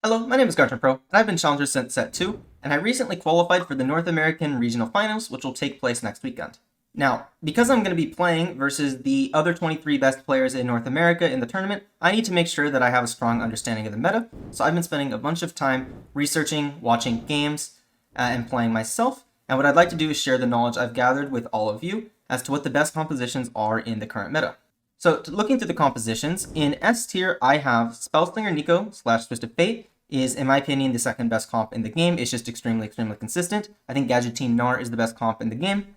Hello, my name is Garchompro, and I've been Challenger since Set 2, and I recently qualified for the North American Regional Finals, which will take place next weekend. Now, because I'm going to be playing versus the other 23 best players in North America in the tournament, I need to make sure that I have a strong understanding of the meta, so I've been spending a bunch of time researching, watching games, and playing myself, and what I'd like to do is share the knowledge I've gathered with all of you as to what the best compositions are in the current meta. So, looking through the compositions, in S tier I have Spellslinger Neeko / Twisted Fate, is, in my opinion, the second best comp in the game. It's just extremely consistent. I think Gadgeteen Gnar is the best comp in the game.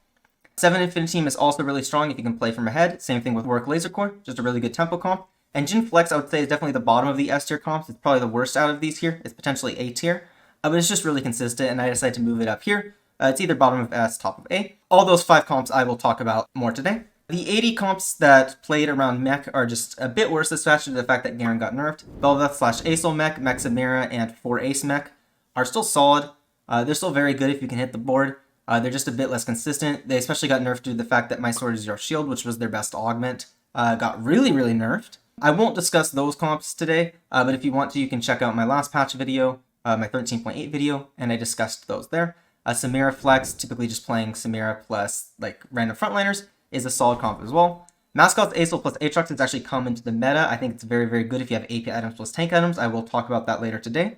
7 Infiniteam is also really strong if you can play from ahead. Same thing with Warwick Lasercorp, just a really good tempo comp. And Jin Flex, I would say, is definitely the bottom of the S tier comps. It's probably the worst out of these here. It's potentially A tier, but it's just really consistent, and I decided to move it up here. It's either bottom of S, top of A. All those 5 comps I will talk about more today. The 80 comps that played around mech are just a bit worse this patch due to the fact that Garen got nerfed. Bel'Veth / A'Sol mech, Samira, and 4 Ace mech are still solid. They're still very good if you can hit the board. They're just a bit less consistent. They especially got nerfed due to the fact that My Sword is Your Shield, which was their best augment, got really nerfed. I won't discuss those comps today, but if you want to, you can check out my last patch video, my 13.8 video, and I discussed those there. Samira Flex, typically just playing Samira plus like random frontliners, is a solid comp as well. Mascot A'Sol plus Aatrox has actually come into the meta. I think it's very good if you have AP items plus tank items. I will talk about that later today.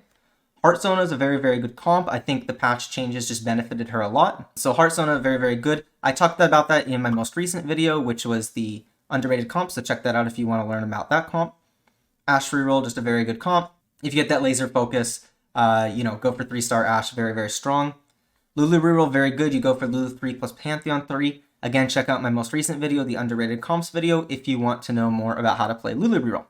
Heartsona is a very good comp. I think the patch changes just benefited her a lot. So Heartsona, very good. I talked about that in my most recent video, which was the underrated comp, so check that out if you want to learn about that comp. Ashe reroll, just a very good comp. If you get that laser focus, go for 3-star Ashe, very strong. Lulu reroll, very good. You go for Lulu 3 plus Pantheon 3. Again, check out my most recent video, the underrated comps video, if you want to know more about how to play Lulu reroll.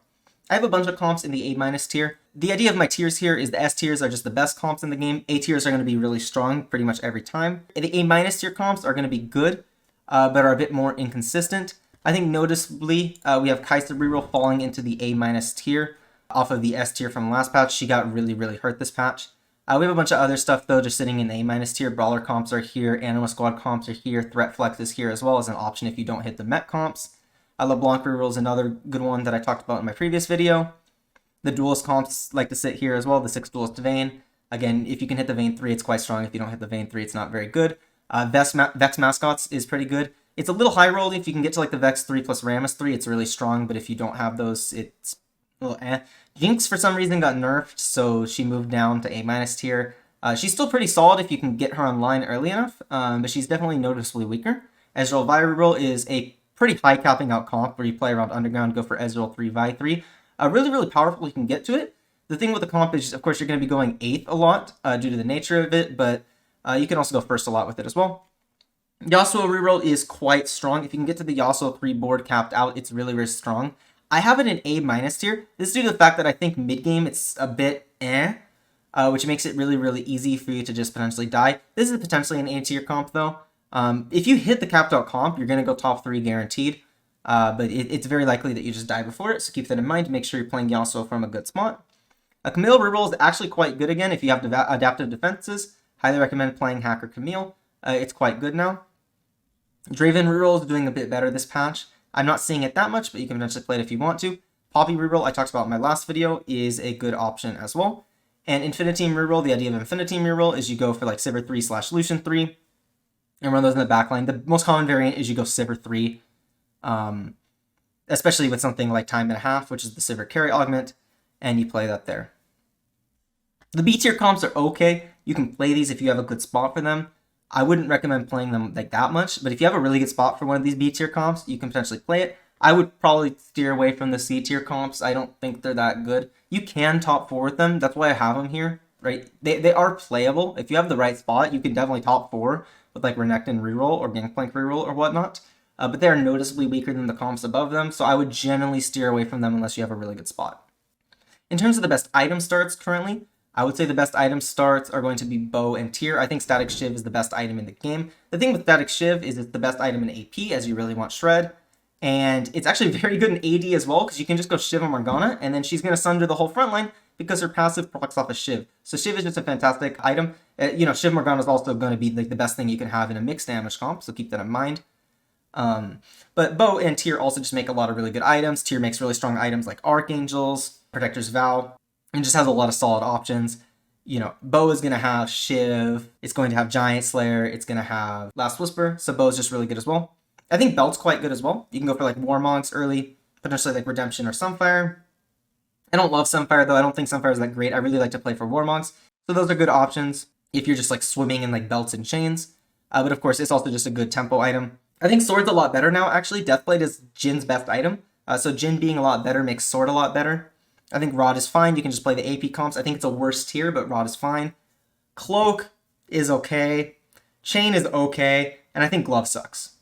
I have a bunch of comps in the A- tier. The idea of my tiers here is the S tiers are just the best comps in the game. A tiers are going to be really strong pretty much every time. The A- tier comps are going to be good, but are a bit more inconsistent. I think noticeably, we have Kai'Sa reroll falling into the A- tier off of the S tier from last patch. She got really hurt this patch. We have a bunch of other stuff, though, just sitting in the A- tier. Brawler comps are here, Anima Squad comps are here, Threat Flex is here as well as an option if you don't hit the mech comps. LeBlanc reroll is another good one that I talked about in my previous video. The Duelist comps like to sit here as well, the 6 Duelist Vayne. Again, if you can hit the Vayne 3, it's quite strong. If you don't hit the Vayne 3, it's not very good. Vex Mascots is pretty good. It's a little high roll. If you can get to like the Vex 3 plus Rammus 3, it's really strong, but if you don't have those, it's a little eh. Jinx, for some reason, got nerfed, so she moved down to A- tier. She's still pretty solid if you can get her online early enough, but she's definitely noticeably weaker. Ezreal Vi reroll is a pretty high capping out comp where you play around Underground, go for Ezreal 3, Vi 3. Really powerful, you can get to it. The thing with the comp is, of course, you're going to be going 8th a lot due to the nature of it, but you can also go first a lot with it as well. Yasuo reroll is quite strong. If you can get to the Yasuo 3 board capped out, it's really strong. I have it in A- tier. This is due to the fact that I think mid-game it's a bit which makes it really easy for you to just potentially die. This is potentially an A tier comp, though. If you hit the capped out comp, you're going to go top 3 guaranteed, but it's very likely that you just die before it, so keep that in mind to make sure you're playing Yasuo from a good spot. Camille reroll is actually quite good again if you have adaptive defenses. Highly recommend playing Hacker Camille. It's quite good now. Draven reroll is doing a bit better this patch. I'm not seeing it that much, but you can eventually play it if you want to. Poppy reroll, I talked about in my last video, is a good option as well. And Infiniteam reroll, the idea of Infiniteam reroll is you go for like Sivir 3 / Lucian 3 and run those in the backline. The most common variant is you go Sivir 3, especially with something like Time and a Half, which is the Sivir carry augment, and you play that there. The B tier comps are okay. You can play these if you have a good spot for them. I wouldn't recommend playing them like that much, but if you have a really good spot for one of these B tier comps, you can potentially play it. I would probably steer away from the C tier comps. I don't think they're that good. You can top 4 with them. That's why I have them here, right? They are playable. If you have the right spot, you can definitely top 4 with like Renekton reroll or Gangplank reroll or whatnot. But they're noticeably weaker than the comps above them, so I would generally steer away from them unless you have a really good spot. In terms of the best item starts currently, I would say the best item starts are going to be Bow and Tier. I think Static Shiv is the best item in the game. The thing with Static Shiv is it's the best item in AP, as you really want Shred. And it's actually very good in AD as well, because you can just go Shiv on Morgana, and then she's going to sunder the whole front line because her passive procs off of Shiv. So Shiv is just a fantastic item. Shiv Morgana is also going to be like the best thing you can have in a mixed damage comp, so keep that in mind. But Bow and Tier also just make a lot of really good items. Tier makes really strong items like Archangels, Protector's Vow, and just has a lot of solid options. You know, Bow is going to have Shiv, it's going to have Giant Slayer, it's going to have Last Whisper, so Bow is just really good as well. I think Belt's quite good as well. You can go for like Warmonks early, potentially like Redemption or Sunfire. I don't love Sunfire though, I don't think Sunfire is that great. I really like to play for Warmonks, so those are good options if you're just like swimming in like belts and chains. But of course, it's also just a good tempo item. I think Sword's a lot better now, actually. Deathblade is Jin's best item. So Jin being a lot better makes Sword a lot better. I think Rod is fine. You can just play the AP comps. I think it's a worse tier, but Rod is fine. Cloak is okay. Chain is okay. And I think Glove sucks.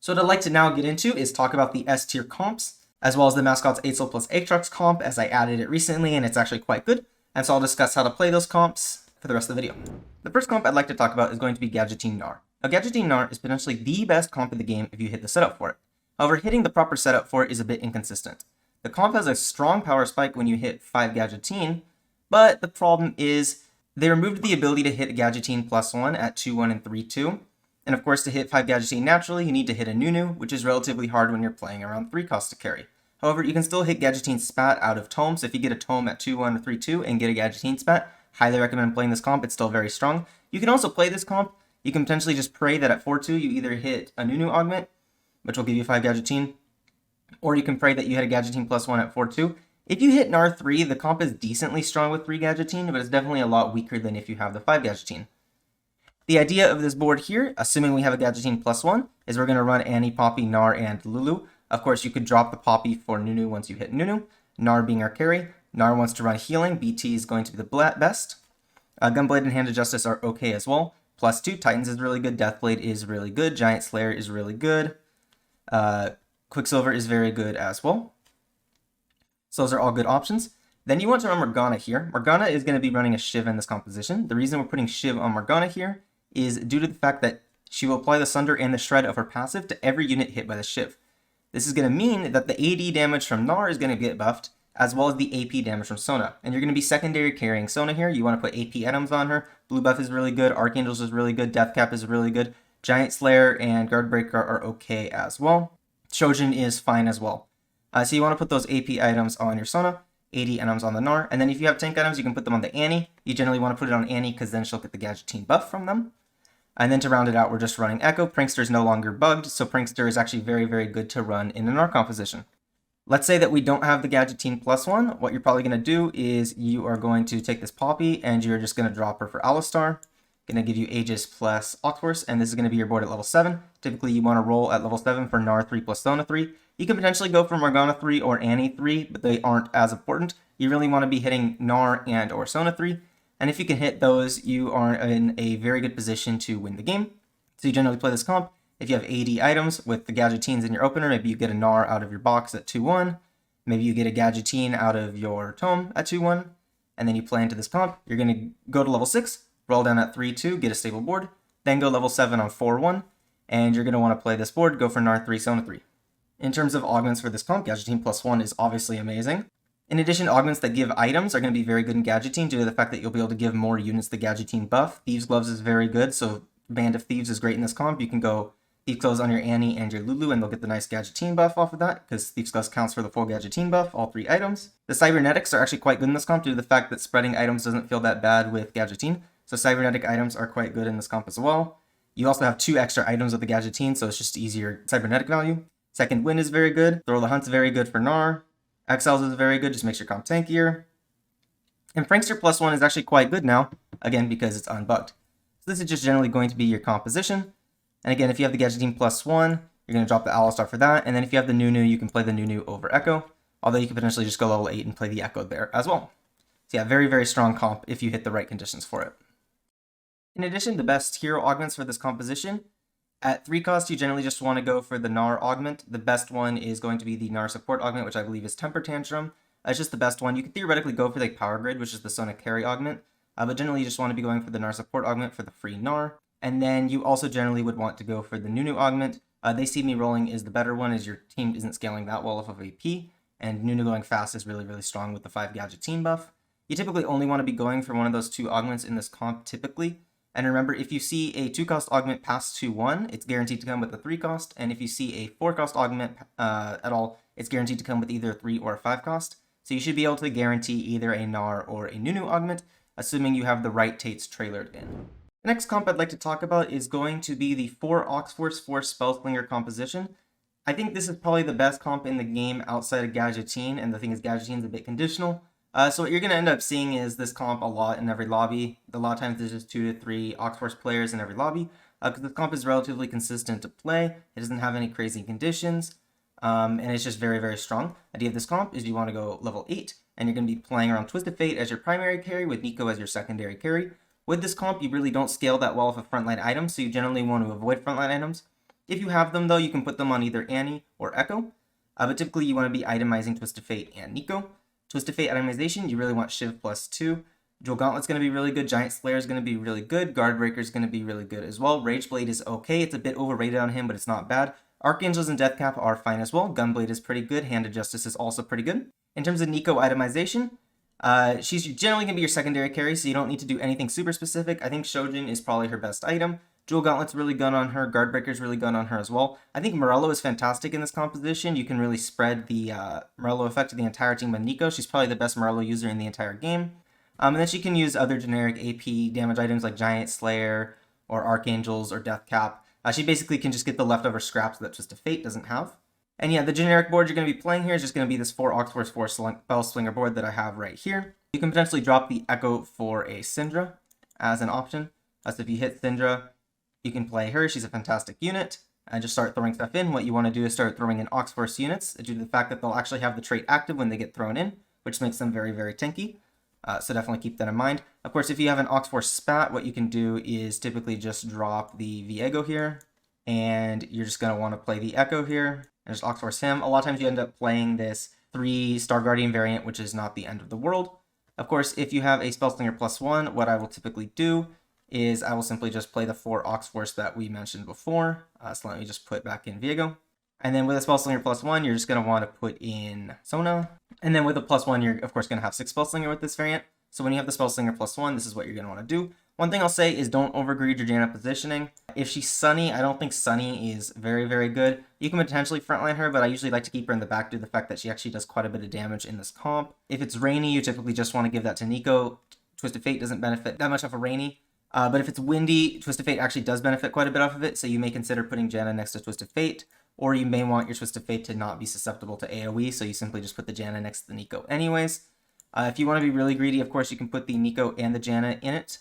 So what I'd like to now get into is talk about the S tier comps, as well as the Mascot A'Sol plus Aatrox comp, as I added it recently, and it's actually quite good. And so I'll discuss how to play those comps for the rest of the video. The first comp I'd like to talk about is going to be Gadgeteen Gnar. Now, Gadgeteen Gnar is potentially the best comp in the game if you hit the setup for it. However, hitting the proper setup for it is a bit inconsistent. The comp has a strong power spike when you hit 5 Gadgeteen, but the problem is they removed the ability to hit Gadgeteen +1 at 2-1 and 3-2. And of course, to hit 5 Gadgeteen naturally, you need to hit a Nunu, which is relatively hard when you're playing around 3 cost to carry. However, you can still hit Gadgeteen Spat out of Tome, so if you get a Tome at 2-1 or 3-2 and get a Gadgeteen Spat, highly recommend playing this comp. It's still very strong. You can also play this comp. You can potentially just pray that at 4-2 you either hit a Nunu Augment, which will give you 5 Gadgeteen, or you can pray that you hit a Gadgeteen +1 at 4-2. If you hit Gnar 3, the comp is decently strong with 3 Gadgeteen, but it's definitely a lot weaker than if you have the 5 Gadgeteen. The idea of this board here, assuming we have a Gadgeteen +1, is we're going to run Annie, Poppy, Gnar, and Lulu. Of course, you could drop the Poppy for Nunu once you hit Nunu, Gnar being our carry. Gnar wants to run healing, BT is going to be the best. Gunblade and Hand of Justice are okay as well. +2, Titans is really good, Deathblade is really good, Giant Slayer is really good. Quicksilver is very good as well. So those are all good options. Then you want to run Morgana here. Morgana is going to be running a Shiv in this composition. The reason we're putting Shiv on Morgana here is due to the fact that she will apply the Sunder and the Shred of her passive to every unit hit by the Shiv. This is going to mean that the AD damage from Gnar is going to get buffed, as well as the AP damage from Sona. And you're going to be secondary carrying Sona here. You want to put AP items on her. Blue buff is really good, Archangels is really good, Deathcap is really good, Giant Slayer and Guardbreaker are okay as well. Shojin is fine as well. So you want to put those AP items on your Sona, AD items on the Gnar, and then if you have tank items, you can put them on the Annie. You generally want to put it on Annie because then she'll get the Gadgeteen buff from them. And then to round it out, we're just running Echo. Prankster is no longer bugged, so Prankster is actually very, very good to run in an Gnar composition. Let's say that we don't have the Gadgeteen +1. What you're probably going to do is you are going to take this Poppy and you're just going to drop her for Alistar. Going to give you Aegis plus Oxforce, and this is going to be your board at level 7. Typically, you want to roll at level 7 for Gnar 3 plus Sona 3. You can potentially go for Morgana 3 or Annie 3, but they aren't as important. You really want to be hitting Gnar and or Sona 3, and if you can hit those, you are in a very good position to win the game. So you generally play this comp. If you have AD items with the Gadgeteens in your opener, maybe you get a Gnar out of your box at 2-1. Maybe you get a Gadgeteen out of your Tome at 2-1, and then you play into this comp. You're going to go to level 6. Roll down at 3-2, get a stable board, then go level 7 on 4-1, and you're going to want to play this board, go for Gnar 3, Sona 3. In terms of augments for this comp, Gadgeteen +1 is obviously amazing. In addition, augments that give items are going to be very good in Gadgeteen due to the fact that you'll be able to give more units the Gadgeteen buff. Thieves' Gloves is very good, so Band of Thieves is great in this comp. You can go Thieves' Gloves on your Annie and your Lulu, and they'll get the nice Gadgeteen buff off of that, because Thieves' Gloves counts for the full Gadgeteen buff, all 3 items. The Cybernetics are actually quite good in this comp due to the fact that spreading items doesn't feel that bad with Gadgeteen. So cybernetic items are quite good in this comp as well. You also have 2 extra items with the Gadgeteen, so it's just easier cybernetic value. Second Wind is very good. Throw the Hunt's very good for Gnar. Exiles is very good, just makes your comp tankier. And Prankster +1 is actually quite good now, again because it's unbugged. So this is just generally going to be your composition. And again, if you have the Gadgeteen +1, you're going to drop the Alistar for that. And then if you have the Nunu, you can play the Nunu over Echo. Although you could potentially just go level 8 and play the Echo there as well. So yeah, very, very strong comp if you hit the right conditions for it. In addition, the best hero augments for this composition, at 3 cost, you generally just want to go for the Gnar augment. The best one is going to be the Gnar support augment, which I believe is Temper Tantrum. It's just the best one. You could theoretically go for like Power Grid, which is the Sona carry augment, but generally you just want to be going for the Gnar support augment for the free Gnar. And then you also generally would want to go for the Nunu augment. They See Me Rolling is the better one, as your team isn't scaling that well off of AP, and Nunu going fast is really, really strong with the 5 Gadgeteen buff. You typically only want to be going for one of those 2 augments in this comp typically. And remember, if you see a 2-cost augment past 2-1, it's guaranteed to come with a 3-cost. And if you see a 4-cost augment at all, it's guaranteed to come with either a 3 or a 5-cost. so you should be able to guarantee either a Gnar or a Nunu augment, assuming you have the right Tates trailered in. The next comp I'd like to talk about is going to be the 4 Oxforce 4 Spellslinger composition. I think this is probably the best comp in the game outside of Gadgeteen, and the thing is Gadgeteen's a bit conditional. So what you're going to end up seeing is this comp a lot in every lobby. A lot of times there's just 2 to 3 Oxforce players in every lobby, because the comp is relatively consistent to play. It doesn't have any crazy conditions, and it's just very, very strong. The idea of this comp is you want to go level 8, and you're going to be playing around Twisted Fate as your primary carry with Neeko as your secondary carry. With this comp, you really don't scale that well with frontline items, so you generally want to avoid frontline items. If you have them, though, you can put them on either Annie or Echo, but typically you want to be itemizing Twisted Fate and Neeko. Twisted Fate itemization, you really want Shiv +2. Jewel Gauntlet's going to be really good, Giant Slayer is going to be really good, Guardbreaker's going to be really good as well. Rageblade is okay, it's a bit overrated on him, but it's not bad. Archangels and Deathcap are fine as well. Gunblade is pretty good, Hand of Justice is also pretty good. In terms of Neeko itemization, she's generally going to be your secondary carry, so you don't need to do anything super specific. I think Shojin is probably her best item. Jewel Gauntlet's really good on her. Guardbreaker's really good on her as well. I think Morello is fantastic in this composition. You can really spread the Morello effect to the entire team with Neeko. She's probably the best Morello user in the entire game. And then she can use other generic AP damage items like Giant Slayer or Archangels or Deathcap. She basically can just get the leftover scraps that Twisted Fate doesn't have. And yeah, the generic board you're going to be playing here is just going to be this 4 Oxforce 4 Spellslinger board that I have right here. You can potentially drop the Echo for a Syndra as an option. So if you hit Syndra, you can play her. She's a fantastic unit. And just start throwing stuff in. What you want to do is start throwing in Oxforce units due to the fact that they'll actually have the trait active when they get thrown in, which makes them very, very tanky. So definitely keep that in mind. Of course, if you have an Oxforce spat, what you can do is typically just drop the Viego here. And you're just going to want to play the Echo here. And just Oxforce him. A lot of times you end up playing this 3 Star Guardian variant, which is not the end of the world. Of course, if you have a Spellslinger +1, what I will typically do is I will simply just play the 4 Oxforce that we mentioned before. So let me just put back in Viego. And then with a Spellslinger +1, you're just going to want to put in Sona. And then with a +1, you're of course going to have 6 Spellslinger with this variant. So when you have the Spellslinger +1, this is what you're going to want to do. One thing I'll say is don't overgreed your Janna positioning. If she's Sunny, I don't think Sunny is very, very good. You can potentially frontline her, but I usually like to keep her in the back due to the fact that she actually does quite a bit of damage in this comp. If it's Rainy, you typically just want to give that to Neeko. Twisted Fate doesn't benefit that much off of Rainy. But if it's Windy, Twisted Fate actually does benefit quite a bit off of it, so you may consider putting Janna next to Twisted Fate, or you may want your Twisted Fate to not be susceptible to AoE, so you simply just put the Janna next to the Neeko anyways. If you want to be really greedy, of course, you can put the Neeko and the Janna in it.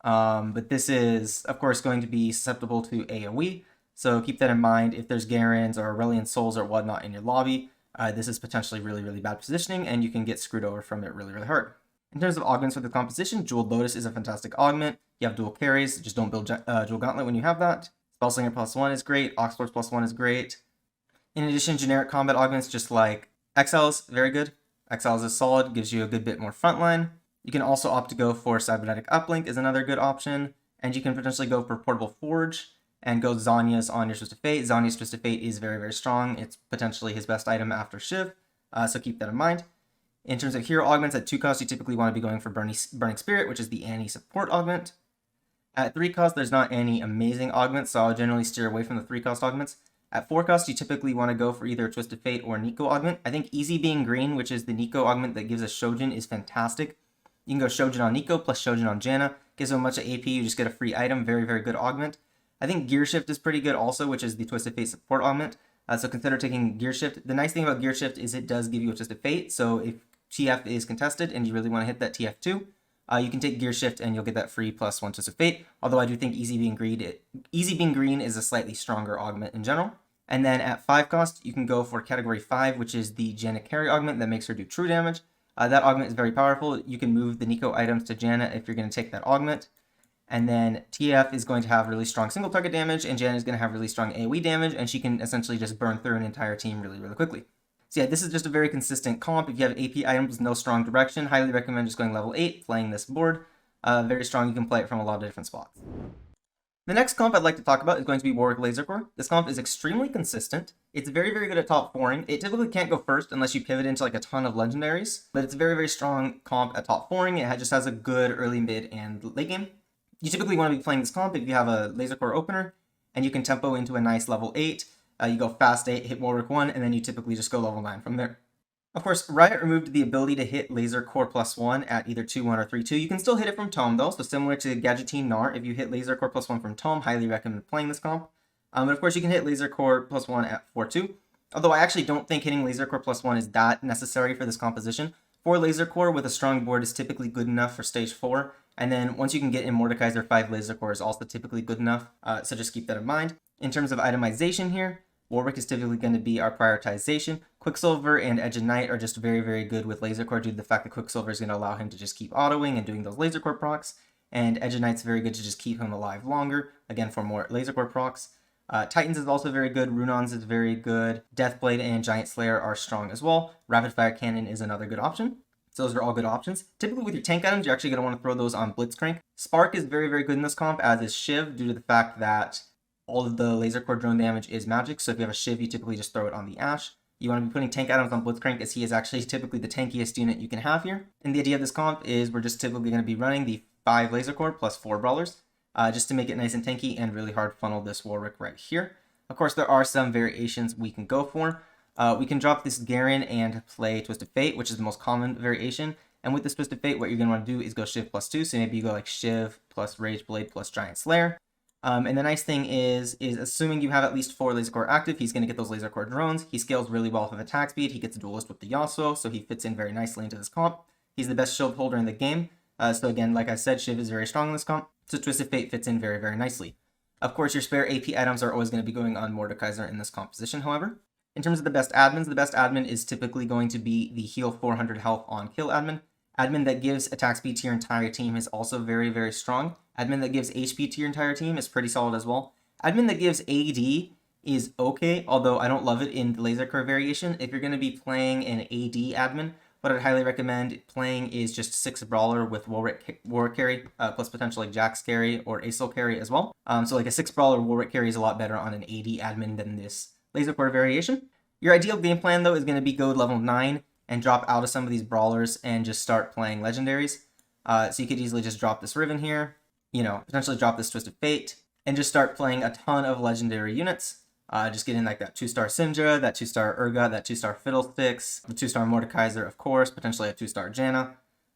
But this is, of course, going to be susceptible to AoE, so keep that in mind. If there's Garens or Aurelian Souls or whatnot in your lobby, this is potentially really, really bad positioning, and you can get screwed over from it really, really hard. In terms of augments for the composition, Jeweled Lotus is a fantastic augment. You have dual carries, just don't build Jewel Gauntlet when you have that. Spellslinger +1 is great, Oxforce +1 is great. In addition, generic combat augments just like Exiles, very good. Exiles is solid, gives you a good bit more frontline. You can also opt to go for Cybernetic Uplink is another good option. And you can potentially go for Portable Forge and go Zanya's on your Twisted Fate. Zanya's Twisted Fate is very, very strong. It's potentially his best item after Shiv, so keep that in mind. In terms of hero augments, at 2 cost, you typically want to be going for Burning Spirit, which is the Annie support augment. At 3 cost, there's not any amazing augments, so I'll generally steer away from the 3 cost augments. At 4 cost, you typically want to go for either Twisted Fate or Neeko augment. I think Easy Being Green, which is the Neeko augment that gives us Shojin, is fantastic. You can go Shojin on Neeko plus Shojin on Janna. Gives them a bunch of AP, you just get a free item, very, very good augment. I think Gear Shift is pretty good also, which is the Twisted Fate support augment. So consider taking Gear Shift. The nice thing about Gear Shift is it does give you a Twisted Fate, so if TF is contested and you really want to hit that TF2, you can take Gear Shift and you'll get that free +1 Twisted Fate. Although I do think Easy Being Green is a slightly stronger augment in general. And then at 5 cost, you can go for Category 5, which is the Janna Carry augment that makes her do true damage. That augment is very powerful. You can move the Neeko items to Janna if you're going to take that augment. And then TF is going to have really strong single target damage, and Janna is going to have really strong AoE damage, and she can essentially just burn through an entire team really, really quickly. So yeah, this is just a very consistent comp. If you have AP items with no strong direction, highly recommend just going level 8, playing this board. Very strong, you can play it from a lot of different spots. The next comp I'd like to talk about is going to be Warwick Lasercorp. This comp is extremely consistent. It's very, very good at top 4ing. It typically can't go first unless you pivot into like a ton of legendaries, but it's a very, very strong comp at top 4ing. It just has a good early, mid, and late game. You typically want to be playing this comp if you have a Lasercorp opener, and you can tempo into a nice level 8. You go fast 8, hit Warwick 1, and then you typically just go level 9 from there. Of course, Riot removed the ability to hit Lasercorp +1 at either 2-1 or 3-2. You can still hit it from Tome though, so similar to Gadgeteen Gnar, if you hit Lasercorp +1 from Tome, highly recommend playing this comp. But of course, you can hit Lasercorp +1 at 4-2. Although I actually don't think hitting Lasercorp +1 is that necessary for this composition. 4 Lasercorp with a strong board is typically good enough for stage 4. And then once you can get in Mordekaiser, 5 Lasercorp is also typically good enough. So just keep that in mind. In terms of itemization here, Warwick is typically going to be our prioritization. Quicksilver and Edge of Night are just very, very good with Lasercorp due to the fact that Quicksilver is going to allow him to just keep autoing and doing those Lasercorp procs. And Edge of Knight's very good to just keep him alive longer, again for more Lasercorp procs. Titans is also very good, Runons is very good, Deathblade and Giant Slayer are strong as well. Rapid Fire Cannon is another good option. So those are all good options. Typically with your tank items, you're actually going to want to throw those on Blitzcrank. Spark is very, very good in this comp, as is Shiv, due to the fact that all of the Lasercorp drone damage is magic, so if you have a Shiv, you typically just throw it on the Ash. You want to be putting tank items on Blitzcrank, as he is actually typically the tankiest unit you can have here. And the idea of this comp is we're just typically going to be running the 5 Lasercorp plus 4 Brawlers, just to make it nice and tanky and really hard funnel this Warwick right here. Of course, there are some variations we can go for. We can drop this Garen and play Twisted Fate, which is the most common variation. And with this Twisted Fate, what you're going to want to do is go Shiv +2, so maybe you go like Shiv plus Rage Blade plus Giant Slayer. And the nice thing is assuming you have at least 4 Lasercorp active, he's going to get those Lasercorp drones. He scales really well with attack speed. He gets a duelist with the Yasuo, so he fits in very nicely into this comp. He's the best shield holder in the game. So again, like I said, Shiv is very strong in this comp. So Twisted Fate fits in very, very nicely. Of course, your spare AP items are always going to be going on Mordekaiser in this composition, however. In terms of the best admins, the best admin is typically going to be the heal 400 health on kill admin. Admin that gives attack speed to your entire team is also very, very strong. Admin that gives HP to your entire team is pretty solid as well. Admin that gives AD is okay, although I don't love it in the Lasercorp variation. If you're going to be playing an AD admin, what I'd highly recommend playing is just 6 Brawler with Warwick carry, plus potentially Jax carry or A'Sol carry as well. So like a 6 Brawler Warwick carry is a lot better on an AD admin than this Lasercorp variation. Your ideal game plan though is going to be go level 9 and drop out of some of these Brawlers and just start playing legendaries. So you could easily just drop this Riven here, potentially drop this Twisted Fate, and just start playing a ton of legendary units. Just getting like that 2-star Syndra, that 2-star Urgot, that 2-star Fiddlesticks, the 2-star Mordekaiser, of course, potentially a 2-star Janna.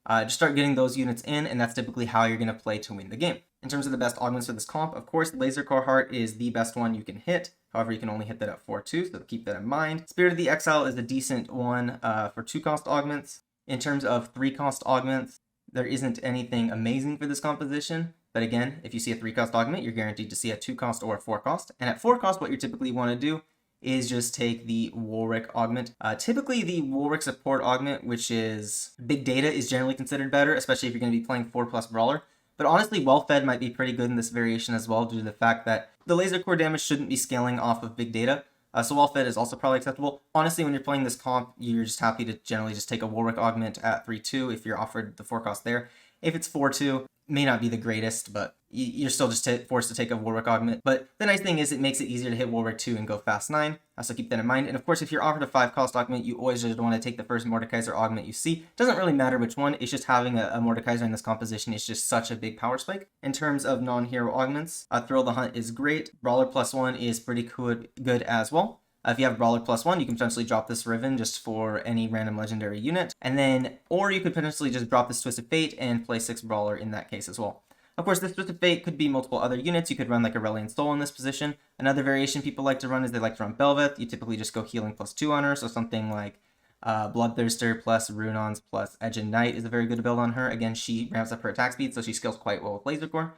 Just start getting those units in, and that's typically how you're going to play to win the game. In terms of the best augments for this comp, of course, Lasercorp Heart is the best one you can hit. However, you can only hit that at 4-2, so keep that in mind. Spirit of the Exile is a decent one for 2-cost augments. In terms of 3-cost augments, there isn't anything amazing for this composition. But again, if you see a 3-cost augment, you're guaranteed to see a 2-cost or a 4-cost. And at 4-cost, what you typically want to do is just take the Warwick augment. Typically, the Warwick support augment, which is Big Data, is generally considered better, especially if you're going to be playing 4+ Brawler. But honestly, Well-Fed might be pretty good in this variation as well, due to the fact that the Lasercorp damage shouldn't be scaling off of Big Data. So Well-Fed is also probably acceptable. Honestly, when you're playing this comp, you're just happy to generally just take a Warwick augment at 3-2 if you're offered the 4-cost there. If it's 4-2, may not be the greatest, but you're still just forced to take a Warwick augment. But the nice thing is it makes it easier to hit Warwick 2 and go fast 9, so keep that in mind. And of course, if you're offered a 5-cost augment, you always just want to take the first Mordekaiser augment you see. Doesn't really matter which one, it's just having a Mordekaiser in this composition is just such a big power spike. In terms of non-hero augments, Thrill the Hunt is great. Brawler +1 is pretty good as well. If you have Brawler +1, you can potentially drop this Riven just for any random legendary unit. And then, or you could potentially just drop this Twisted Fate and play 6 Brawler in that case as well. Of course, this Twisted Fate could be multiple other units. You could run like Aurelion Soul in this position. Another variation people like to run is they like to run Belveth. You typically just go healing +2 on her, so something like Bloodthirster plus Runons plus Edge and Knight is a very good build on her. Again, she ramps up her attack speed, so she scales quite well with Lasercorp.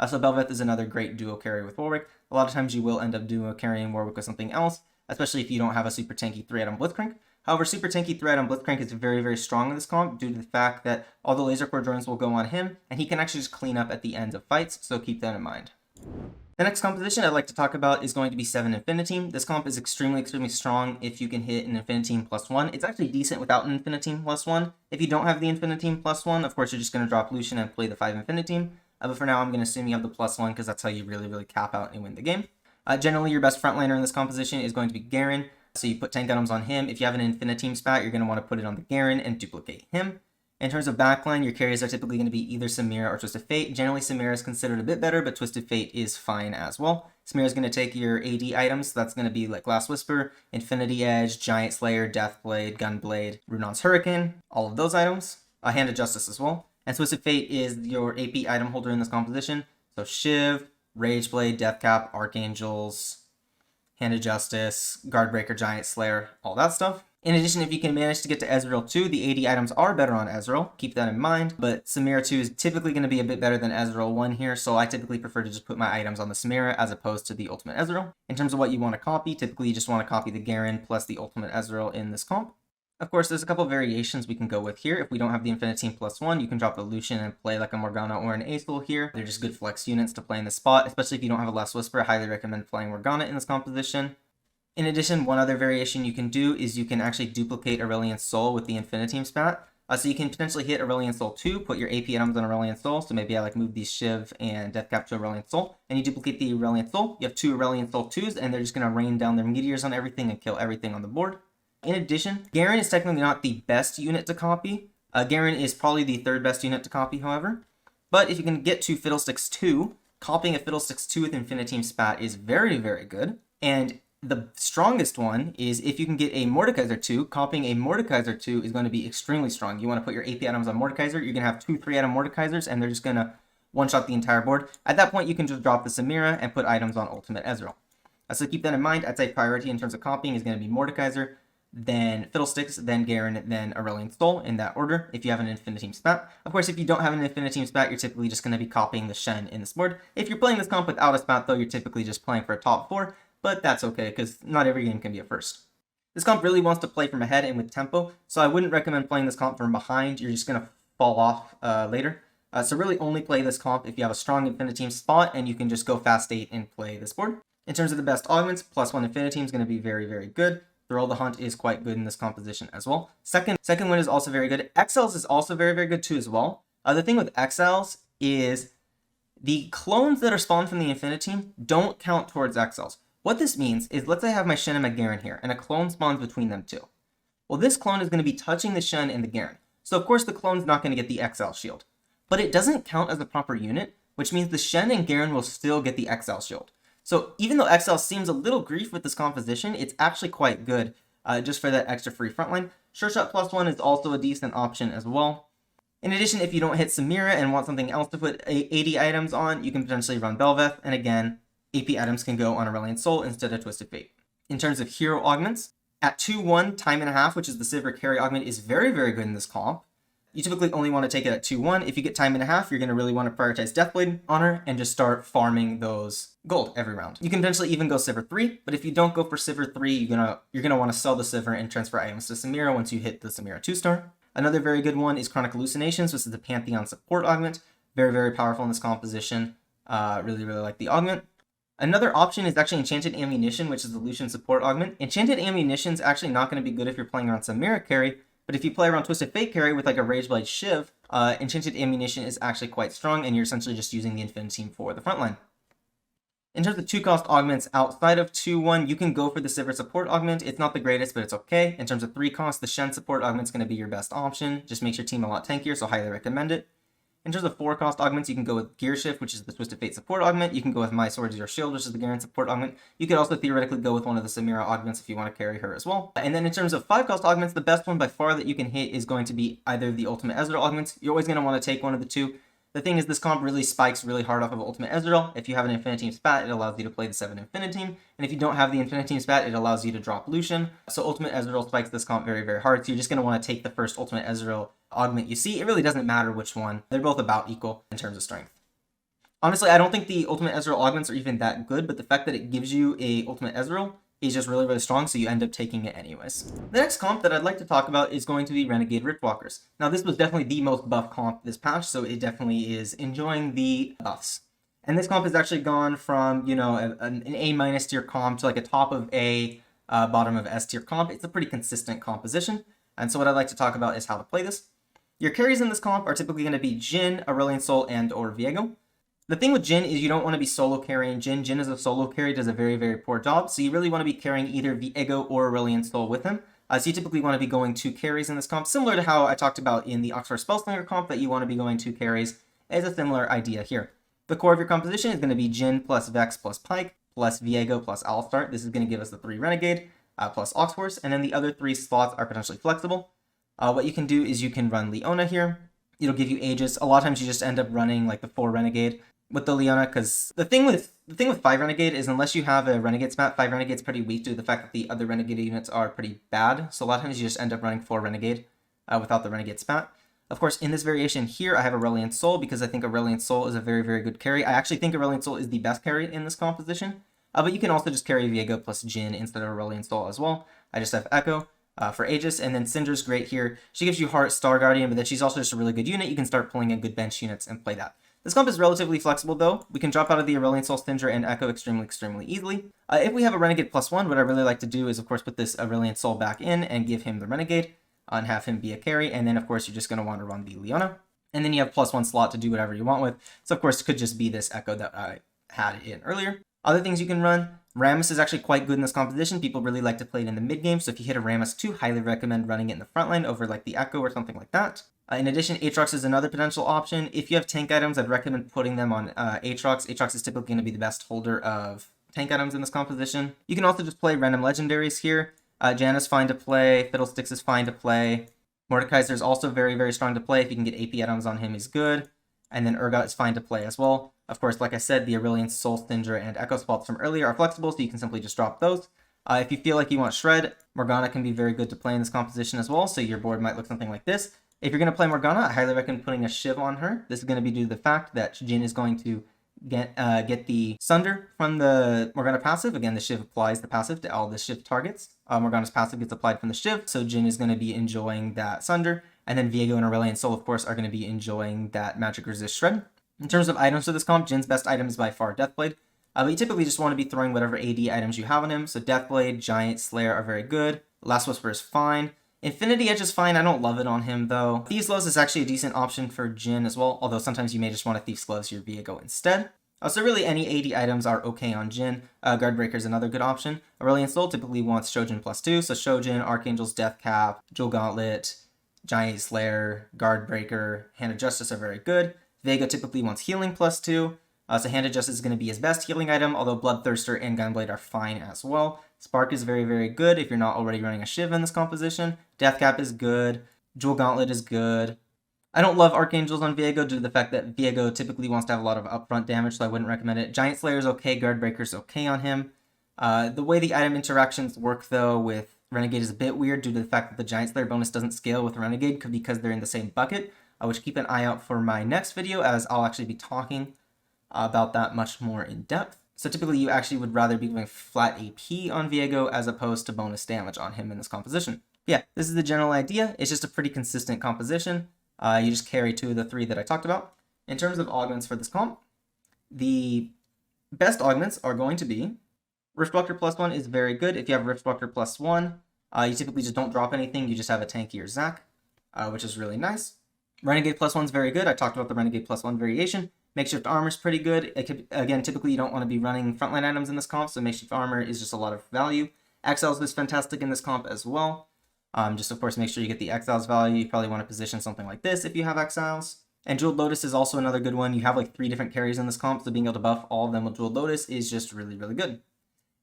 So Belveth is another great duo carry with Warwick. A lot of times you will end up duo carrying Warwick with something else, especially if you don't have a super tanky threat on Blitzcrank. However, super tanky threat on Blitzcrank is very, very strong in this comp due to the fact that all the Lasercorp drones will go on him, and he can actually just clean up at the ends of fights, so keep that in mind. The next composition I'd like to talk about is going to be 7 Infiniteam. This comp is extremely, extremely strong if you can hit an Infiniteam +1. It's actually decent without an Infiniteam +1. If you don't have the Infiniteam +1, of course you're just going to drop Lucian and play the 5 Infiniteam. But for now, I'm going to assume you have the +1 because that's how you really, really cap out and win the game. Generally, your best frontliner in this composition is going to be Garen. So you put tank items on him. If you have an Infiniteam spat, you're going to want to put it on the Garen and duplicate him. In terms of backline, your carries are typically going to be either Samira or Twisted Fate. Generally, Samira is considered a bit better, but Twisted Fate is fine as well. Samira is going to take your AD items. So that's going to be like Last Whisper, Infinity Edge, Giant Slayer, Deathblade, Gunblade, Runon's Hurricane, all of those items. Hand of Justice as well. And Twisted Fate is your AP item holder in this composition. So Shiv, Rageblade, Deathcap, Archangels, Hand of Justice, Guardbreaker, Giant Slayer, all that stuff. In addition, if you can manage to get to Ezreal 2, the AD items are better on Ezreal. Keep that in mind. But Samira 2 is typically going to be a bit better than Ezreal 1 here, so I typically prefer to just put my items on the Samira as opposed to the Ultimate Ezreal. In terms of what you want to copy, typically you just want to copy the Garen plus the Ultimate Ezreal in this comp. Of course, there's a couple variations we can go with here. If we don't have the Infiniteam +1, you can drop a Lucian and play like a Morgana or an A'Sol here. They're just good flex units to play in this spot, especially if you don't have a Last Whisper. I highly recommend playing Morgana in this composition. In addition, one other variation you can do is you can actually duplicate Aurelion Sol with the Infiniteam spat. So you can potentially hit Aurelion Sol 2, put your AP items on Aurelion Sol. So maybe I like move these Shiv and Deathcap to Aurelion Sol, and you duplicate the Aurelion Sol. You have 2 Aurelion Sol 2s, and they're just going to rain down their meteors on everything and kill everything on the board. In addition, Garen is technically not the best unit to copy. Garen is probably the 3rd best unit to copy, however. But if you can get to Fiddlesticks 2, copying a Fiddlesticks 2 with Infiniteam spat is very, very good. And the strongest one is if you can get a Mordekaiser 2, copying a Mordekaiser 2 is going to be extremely strong. You want to put your AP items on Mordekaiser, you're going to have 2 3-item Mordekaisers, and they're just going to one-shot the entire board. At that point, you can just drop the Samira and put items on Ultimate Ezreal. So keep that in mind. I'd say priority in terms of copying is going to be Mordekaiser, then Fiddlesticks, then Garen, then Aurelion Sol in that order if you have an Infiniteam spat. Of course, if you don't have an Infiniteam spat, you're typically just going to be copying the Shen in this board. If you're playing this comp without a spat, though, you're typically just playing for a top 4, but that's okay because not every game can be a first. This comp really wants to play from ahead and with tempo, so I wouldn't recommend playing this comp from behind. You're just going to fall off later. So really only play this comp if you have a strong Infiniteam spot and you can just go fast 8 and play this board. In terms of the best augments, +1 Infiniteam is going to be very, very good. Thrill the Hunt is quite good in this composition as well. Second win is also very good. Exiles is also very, very good too as well. The thing with Exiles is the clones that are spawned from the Infiniteam don't count towards Exiles. What this means is, let's say I have my Shen and my Garen here, and a clone spawns between them two. Well, this clone is going to be touching the Shen and the Garen. So of course the clone's not going to get the Exile shield. But it doesn't count as a proper unit, which means the Shen and Garen will still get the Exile shield. So even though Exile seems a little grief with this composition, it's actually quite good just for that extra free frontline. Sure Shot +1 is also a decent option as well. In addition, if you don't hit Samira and want something else to put 80 items on, you can potentially run Bel'Veth, and again, AP items can go on Aurelion Sol instead of Twisted Fate. In terms of hero augments, at 2-1, Time and a Half, which is the Sivir carry augment, is very, very good in this comp. You typically only want to take it at 2-1. If you get Time and a Half, you're going to really want to prioritize Deathblade on her and just start farming those gold every round. You can potentially even go Sivir 3, but if you don't go for Sivir 3, you're gonna want to sell the Sivir and transfer items to Samira once you hit the Samira 2-star. Another very good one is Chronic Hallucinations, which is the Pantheon support augment. Very, very powerful in this composition. Really, really like the augment. Another option is actually Enchanted Ammunition, which is the Lucian support augment. Enchanted Ammunition is actually not going to be good if you're playing around Samira carry, but if you play around Twisted Fate carry with like a Rageblade Shiv, Enchanted Ammunition is actually quite strong, and you're essentially just using the Infiniteam for the frontline. In terms of 2-cost augments outside of 2-1, you can go for the Sivir support augment. It's not the greatest, but it's okay. In terms of 3-cost, the Shen support augment is going to be your best option. Just makes your team a lot tankier, so highly recommend it. In terms of 4-cost augments, you can go with Gear Shift, which is the Twisted Fate support augment. You can go with My Sword is Your Shield, which is the Garen support augment. You could also theoretically go with one of the Samira augments if you want to carry her as well. And then in terms of 5-cost augments, the best one by far that you can hit is going to be either the Ultimate Ezreal augments. You're always going to want to take one of the two. The thing is, this comp really spikes really hard off of Ultimate Ezreal. If you have an Infiniteam spat, it allows you to play the 7 Infiniteam. And if you don't have the Infiniteam spat, it allows you to drop Lucian. So Ultimate Ezreal spikes this comp very, very hard. So you're just going to want to take the first Ultimate Ezreal augment you see. It really doesn't matter which one. They're both about equal in terms of strength. Honestly, I don't think the Ultimate Ezreal augments are even that good, but the fact that it gives you a Ultimate Ezreal is just really, really strong, so you end up taking it anyways. The next comp that I'd like to talk about is going to be Renegade Riftwalkers. Now, this was definitely the most buff comp this patch, so it definitely is enjoying the buffs. And this comp has actually gone from, you know, an A- tier comp to like a top of A, bottom of S tier comp. It's a pretty consistent composition. And so what I'd like to talk about is how to play this. Your carries in this comp are typically going to be Jhin, Aurelion Sol, and or Viego. The thing with Jhin is you don't want to be solo carrying Jhin. Jhin as a solo carry does a very, very poor job, so you really want to be carrying either Viego or Aurelion Sol with him. So you typically want to be going 2 carries in this comp, similar to how I talked about in the Oxford Spellslinger comp that you want to be going 2 carries, is a similar idea here. The core of your composition is going to be Jhin plus Vex plus Pyke. plus Viego plus Alistar. This is going to give us the 3 Renegade plus Oxforce, and then the other 3 slots are potentially flexible. What you can do is you can run Leona here. It'll give you Aegis. A lot of times you just end up running like the 4 Renegade with the Leona, because the thing with 5 Renegade is unless you have a Renegade spat, 5 Renegade's pretty weak due to the fact that the other Renegade units are pretty bad. So a lot of times you just end up running 4 Renegade without the Renegade spat. Of course, in this variation here, I have Aurelion Sol because I think Aurelion Sol is a very, very good carry. I actually think Aurelion Sol is the best carry in this composition. But you can also just carry Viego plus Jhin instead of Aurelion Sol as well. I just have Echo for Aegis, and then Syndra's great here. She gives you Heart, Star Guardian, but then she's also just a really good unit. You can start pulling in good bench units and play that. This comp is relatively flexible though. We can drop out of the Aurelion Sol, Syndra, and Echo extremely easily. If we have a Renegade +1, what I really like to do is of course put this Aurelion Sol back in and give him the Renegade and have him be a carry, and then of course you're just going to want to run the Leona. And then you have +1 slot to do whatever you want with. So of course it could just be this Echo that I had in earlier. Other things you can run, Rammus is actually quite good in this composition. People really like to play it in the mid game, so if you hit a Rammus 2, highly recommend running it in the front line over like the Echo or something like that. In addition, Aatrox is another potential option. If you have tank items, I'd recommend putting them on Aatrox. Aatrox is typically going to be the best holder of tank items in this composition. You can also just play random legendaries here. Janna's fine to play, Fiddlesticks is fine to play. Mordekaiser is also very strong to play. If you can get AP items on him, he's good. And then Urgot is fine to play as well. Of course, like I said, the Aurelion Sol, Syndra, and Echo spots from earlier are flexible, so you can simply just drop those. If you feel like you want Shred, Morgana can be very good to play in this composition as well, so your board might look something like this. If you're going to play Morgana, I highly recommend putting a Shiv on her. This is going to be due to the fact that Jhin is going to get the Sunder from the Morgana passive. Again, the Shiv applies the passive to all the Shiv targets. Morgana's passive gets applied from the Shiv, so Jhin is going to be enjoying that Sunder. And then Viego and Aurelion Sol, of course, are going to be enjoying that Magic Resist Shred. In terms of items for this comp, Jin's best item is by far Deathblade. But you typically just want to be throwing whatever AD items you have on him. So Deathblade, Giant, Slayer are very good. Last Whisper is fine. Infinity Edge is fine. I don't love it on him though. Thieves' Gloves is actually a decent option for Jhin as well, although sometimes you may just want to Thieves' Gloves your Viego instead. So really any AD items are okay on Jhin. Guardbreaker is another good option. Aurelion Sol typically wants Shojin +2, so Shojin, Archangel's Death Cap, Jewel Gauntlet, Giant Slayer, Guardbreaker, Hand of Justice are very good. Vega typically wants healing +2, so Hand of Justice is going to be his best healing item, although Bloodthirster and Gunblade are fine as well. Spark is very good if you're not already running a Shiv in this composition. Deathcap is good. Jewel Gauntlet is good. I don't love Archangels on Viego due to the fact that Viego typically wants to have a lot of upfront damage, so I wouldn't recommend it. Giant Slayer is okay, Guardbreaker is okay on him. The way the item interactions work though with Renegade is a bit weird due to the fact that the Giant Slayer bonus doesn't scale with Renegade because they're in the same bucket, which keep an eye out for my next video as I'll actually be talking about that much more in depth. So typically you actually would rather be doing flat AP on Viego as opposed to bonus damage on him in this composition. Yeah, this is the general idea. It's just a pretty consistent composition. You just carry 2 of the 3 that I talked about. In terms of augments for this comp, the best augments are going to be Riftwalker +1 is very good. If you have Riftwalker +1, you typically just don't drop anything. You just have a tankier Zac, which is really nice. Renegade +1 is very good. I talked about the Renegade +1 variation. Makeshift Armor is pretty good. Again, typically you don't want to be running frontline items in this comp, so Makeshift Armor is just a lot of value. Exiles is fantastic in this comp as well. Just of course make sure you get the Exiles value. You probably want to position something like this if you have Exiles. And Jeweled Lotus is also another good one. You have like 3 different carries in this comp, so being able to buff all of them with Jeweled Lotus is just really good.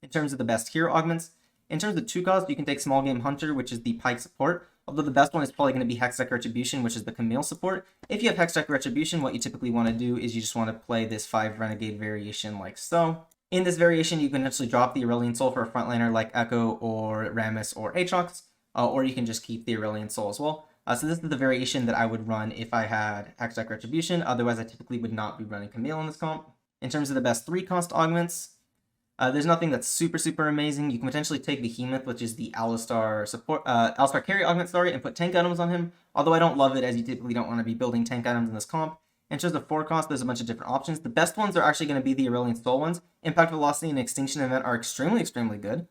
In terms of the best hero augments, in terms of 2 cost, you can take Small Game Hunter, which is the Pike support. Although the best one is probably going to be Hextech Retribution, which is the Camille support. If you have Hextech Retribution, what you typically want to do is you just want to play this 5 Renegade variation like so. In this variation, you can actually drop the Aurelion Sol for a frontliner like Echo or Rammus or Aatrox, or you can just keep the Aurelion Sol as well. So this is the variation that I would run if I had Hextech Retribution. Otherwise, I typically would not be running Camille in this comp. In terms of the best 3 cost augments, there's nothing that's super amazing. You can potentially take Behemoth, which is the Alistar support, Alistar carry augment, and put tank items on him. Although I don't love it, as you typically don't want to be building tank items in this comp. In terms of 4 cost, there's a bunch of different options. The best ones are actually going to be the Aurelion Sol ones. Impact Velocity and Extinction Event are extremely good.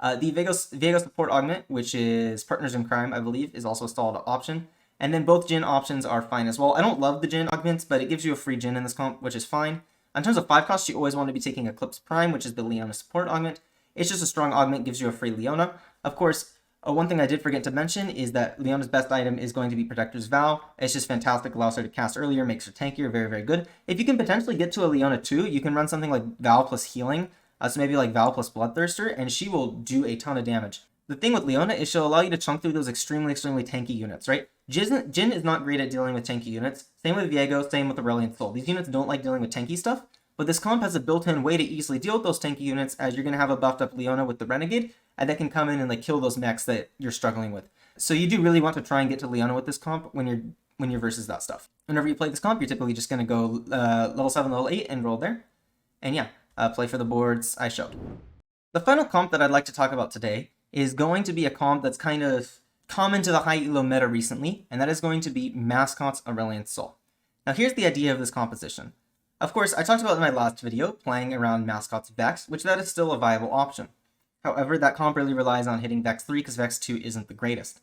The Viego support augment, which is Partners in Crime, I believe, is also a solid option. And then both Jhin options are fine as well. I don't love the Jhin augments, but it gives you a free Jhin in this comp, which is fine. In terms of 5 costs, you always want to be taking Eclipse Prime, which is the Leona support augment. It's just a strong augment, gives you a free Leona. Of course, one thing I did forget to mention is that Leona's best item is going to be Protector's Vow. It's just fantastic, allows her to cast earlier, makes her tankier, very good. If you can potentially get to a Leona too, you can run something like Vow plus Healing, So maybe like Val plus Bloodthirster, and she will do a ton of damage. The thing with Leona is she'll allow you to chunk through those extremely tanky units, right? Jhin is not great at dealing with tanky units. Same with Viego, same with Aurelion Sol. These units don't like dealing with tanky stuff, but this comp has a built-in way to easily deal with those tanky units, as you're going to have a buffed up Leona with the Renegade, and that can come in and like kill those mechs that you're struggling with. So you do really want to try and get to Leona with this comp when you're versus that stuff. Whenever you play this comp, you're typically just going to go level 7, level 8, and roll there. And yeah, play for the boards I showed. The final comp that I'd like to talk about today is going to be a comp that's kind of common to the high elo meta recently, and that is going to be Mascot's Aurelion Sol. Now here's the idea of this composition. Of course, I talked about in my last video, playing around Mascot's Vex, which that is still a viable option. However, that comp really relies on hitting Vex 3 because Vex 2 isn't the greatest.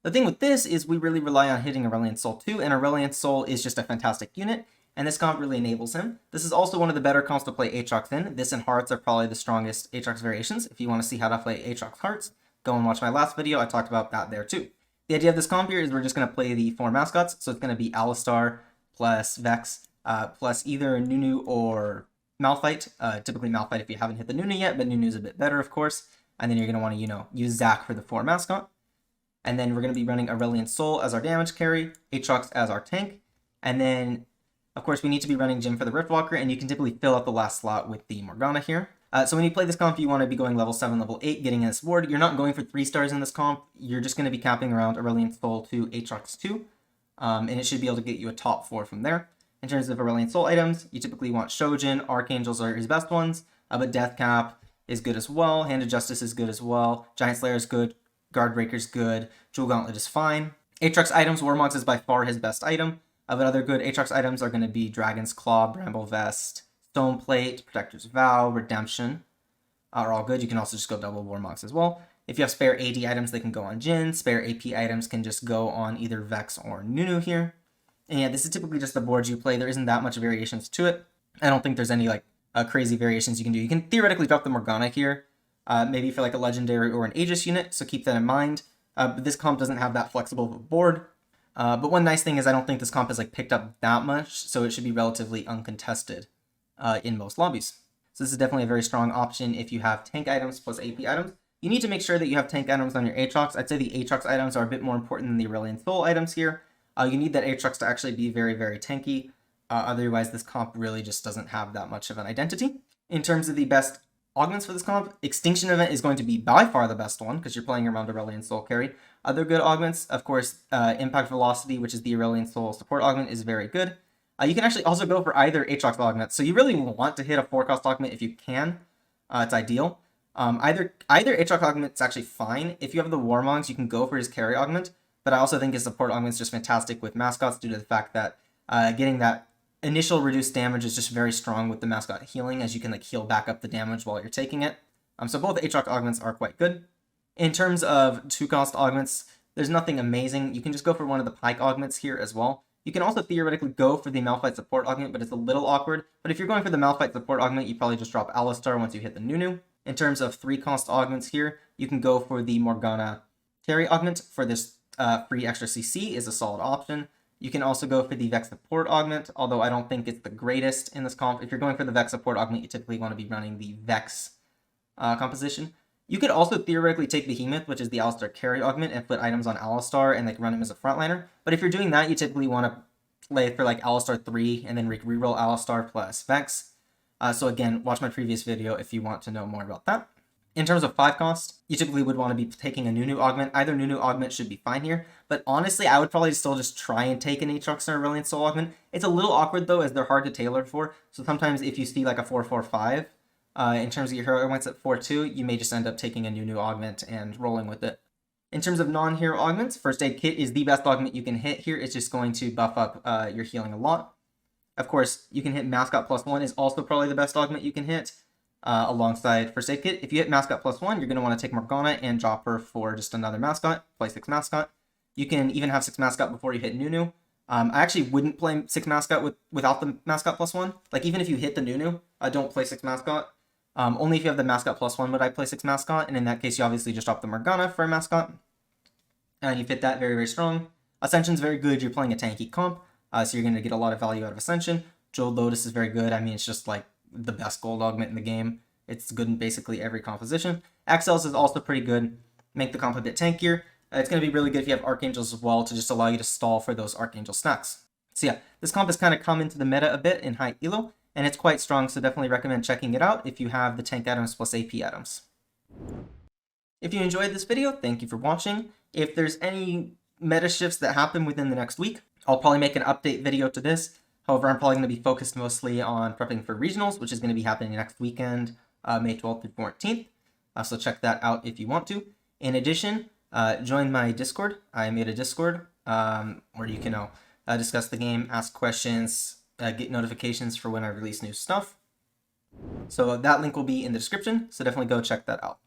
The thing with this is we really rely on hitting Aurelion Sol 2, and Aurelion Sol is just a fantastic unit, and this comp really enables him. This is also one of the better comps to play Aatrox in. This and Hearts are probably the strongest Aatrox variations. If you want to see how to play Aatrox Hearts, go and watch my last video. I talked about that there too. The idea of this comp here is we're just going to play the 4 mascots, so it's going to be Alistar plus Vex plus either Nunu or Malphite. Typically Malphite if you haven't hit the Nunu yet, but Nunu's a bit better, of course. And then you're going to want to, use Zac for the 4 mascot. And then we're going to be running Aurelion Sol as our damage carry, Aatrox as our tank, and then of course, we need to be running Jhin for the Riftwalker, and you can typically fill out the last slot with the Morgana here. So when you play this comp, you want to be going level 7, level 8, getting in this ward. You're not going for 3 stars in this comp. You're just going to be capping around Aurelion Sol to Aatrox 2, and it should be able to get you a top 4 from there. In terms of Aurelion Sol items, you typically want Shojin, Archangels are his best ones, but Death Cap is good as well, Hand of Justice is good as well, Giant Slayer is good, Guardbreaker is good, Jewel Gauntlet is fine. Aatrox items, Warmogs is by far his best item. But other good Aatrox items are going to be Dragon's Claw, Bramble Vest, Stone Plate, Protector's Vow, Redemption are all good. You can also just go double Warmogs as well. If you have spare AD items, they can go on Jhin. Spare AP items can just go on either Vex or Nunu here. And yeah, this is typically just the boards you play. There isn't that much variations to it. I don't think there's any crazy variations you can do. You can theoretically drop the Morgana here, maybe for like a Legendary or an Aegis unit, so keep that in mind. But this comp doesn't have that flexible of a board. But one nice thing is I don't think this comp is picked up that much, so it should be relatively uncontested in most lobbies. So this is definitely a very strong option if you have tank items plus AP items. You need to make sure that you have tank items on your Aatrox. I'd say the Aatrox items are a bit more important than the Aurelion Sol items here. You need that Aatrox to actually be very, very tanky. Otherwise, this comp really just doesn't have that much of an identity. In terms of the best augments for this comp, Extinction Event is going to be by far the best one because you're playing around Aurelion Sol carry. Other good augments, of course, Impact Velocity, which is the Aurelion Sol support augment, is very good. You can actually also go for either Aatrox augments, so you really want to hit a 4-cost augment if you can. It's ideal. Either Aatrox augment is actually fine. If you have the Warmogs, you can go for his carry augment, but I also think his support augment is just fantastic with mascots due to the fact that getting that initial reduced damage is just very strong with the mascot healing, as you can heal back up the damage while you're taking it. So both Aatrox augments are quite good. In terms of 2-cost augments, there's nothing amazing. You can just go for one of the Pike augments here as well. You can also theoretically go for the Malphite support augment, but it's a little awkward. But if you're going for the Malphite support augment, you probably just drop Alistar once you hit the Nunu. In terms of 3-cost augments here, you can go for the Morgana carry augment for this free extra CC is a solid option. You can also go for the Vex support augment, although I don't think it's the greatest in this comp. If you're going for the Vex support augment, you typically want to be running the Vex composition. You could also theoretically take Behemoth, which is the Alistar carry augment, and put items on Alistar and run him as a frontliner. But if you're doing that, you typically want to play for Alistar 3 and then reroll Alistar plus Vex. So again, watch my previous video if you want to know more about that. In terms of 5-cost, you typically would want to be taking a Nunu augment. Either Nunu augment should be fine here, but honestly, I would probably still just try and take an Aatrox or Aurelion Sol augment. It's a little awkward though, as they're hard to tailor for. So sometimes if you see a 4-4-5, in terms of your hero augments at 4-2, you may just end up taking a Nunu augment and rolling with it. In terms of non-hero augments, First Aid Kit is the best augment you can hit here. It's just going to buff up your healing a lot. Of course, you can hit Mascot +1 is also probably the best augment you can hit. Alongside First Aid Kit. If you hit Mascot +1, you're going to want to take Morgana and drop her for just another Mascot, play 6 Mascot. You can even have 6 Mascot before you hit Nunu. I actually wouldn't play 6 Mascot without the Mascot +1. Even if you hit the Nunu, don't play 6 Mascot. Only if you have the Mascot +1 would I play 6 Mascot, and in that case you obviously just drop the Morgana for a Mascot. And you fit that very, very strong. Ascension's very good, you're playing a tanky comp, so you're going to get a lot of value out of Ascension. Jeweled Lotus is very good, it's just the best gold augment in the game. It's good in basically every composition. Axel's is also pretty good. Make the comp a bit tankier. It's going to be really good if you have Archangels as well to just allow you to stall for those Archangel snacks. So yeah, this comp has kind of come into the meta a bit in high elo, and it's quite strong, so definitely recommend checking it out if you have the tank items plus AP items. If you enjoyed this video, thank you for watching. If there's any meta shifts that happen within the next week, I'll probably make an update video to this. However, I'm probably going to be focused mostly on prepping for regionals, which is going to be happening next weekend, May 12th through 14th. So check that out if you want to. In addition, join my Discord. I made a Discord where you can discuss the game, ask questions, get notifications for when I release new stuff. So that link will be in the description, so definitely go check that out.